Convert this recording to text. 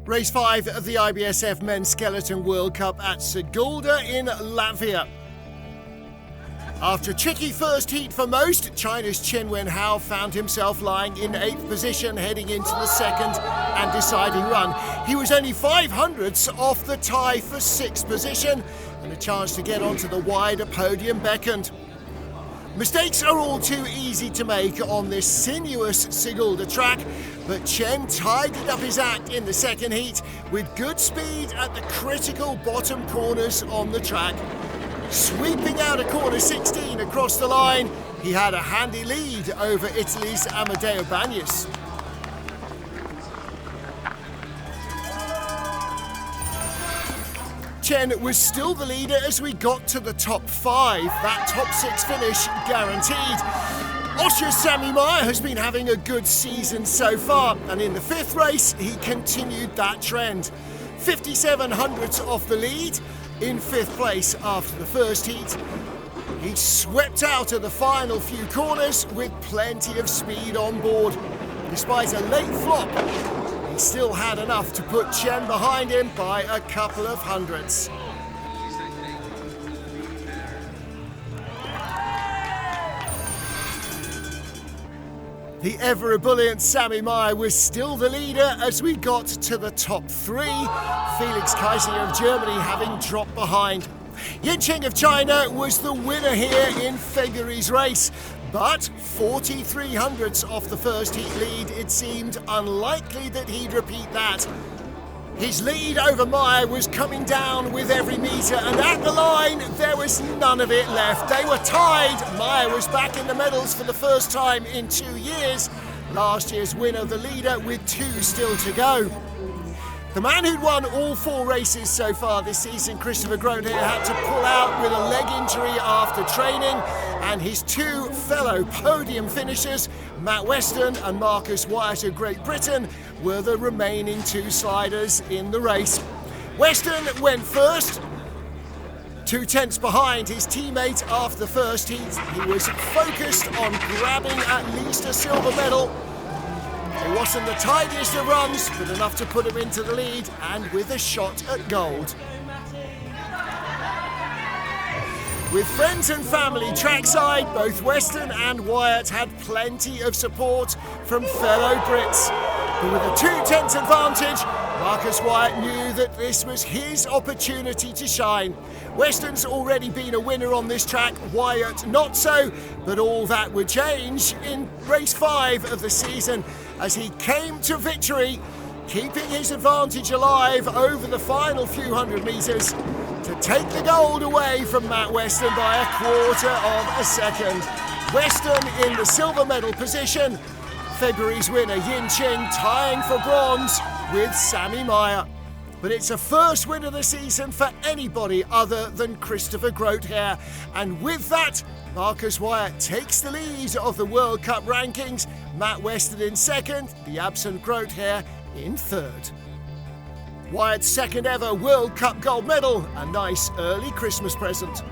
Race 5 of the IBSF Men's Skeleton World Cup at Sigulda in Latvia. After a tricky first heat for most, China's Chen Wenhao found himself lying in 8th position heading into the second and deciding run. He was only 500ths off the tie for 6th position, and a chance to get onto the wider podium beckoned. Mistakes are all too easy to make on this sinuous Sigulda track, but Chen tidied up his act in the second heat with good speed at the critical bottom corners on the track. Sweeping out of corner 16 across the line, he had a handy lead over Italy's Amedeo Bagnis. Chen was still the leader as we got to the top 5, that top 6 finish guaranteed. Austria's Sami Meyer has been having a good season so far, and in the 5th race he continued that trend. 57 hundredths off the lead, in 5th place after the first heat. He swept out of the final few corners with plenty of speed on board. Despite a late flop, he still had enough to put Chen behind him by a couple of hundredths. The ever-ebullient Sami Meyer was still the leader as we got to the top 3, Felix Kaisinger of Germany having dropped behind. Yinqing of China was the winner here in February's race, but 43 hundredths off the first heat lead, it seemed unlikely that he'd repeat that. His lead over Meyer was coming down with every metre, and at the line there was none of it left. They were tied. Meyer was back in the medals for the first time in 2 years. Last year's winner, the leader, with 2 still to go. The man who'd won all 4 races so far this season, Christopher Grote, had to pull out with a leg injury after training, and his 2 fellow podium finishers, Matt Weston and Marcus Wyatt of Great Britain, were the remaining 2 sliders in the race. Weston went first, 2 tenths behind his teammate after the first heat. He was focused on grabbing at least a silver medal. It wasn't the tidiest of runs, but enough to put him into the lead and with a shot at gold. With friends and family trackside, both Weston and Wyatt had plenty of support from fellow Brits. But with a 2 tenths advantage, Marcus Wyatt knew that this was his opportunity to shine. Weston's already been a winner on this track, Wyatt not so, but all that would change in race 5 of the season as he came to victory, keeping his advantage alive over the final few hundred metres to take the gold away from Matt Weston by a quarter of a second. Weston in the silver medal position, February's winner Yinqing tying for bronze with Sami Meyer. But it's a first win of the season for anybody other than Christopher Grote here. And with that, Marcus Wyatt takes the lead of the World Cup rankings. Matt Weston in 2nd, the absent Grote here in 3rd. Wyatt's 2nd ever World Cup gold medal, a nice early Christmas present.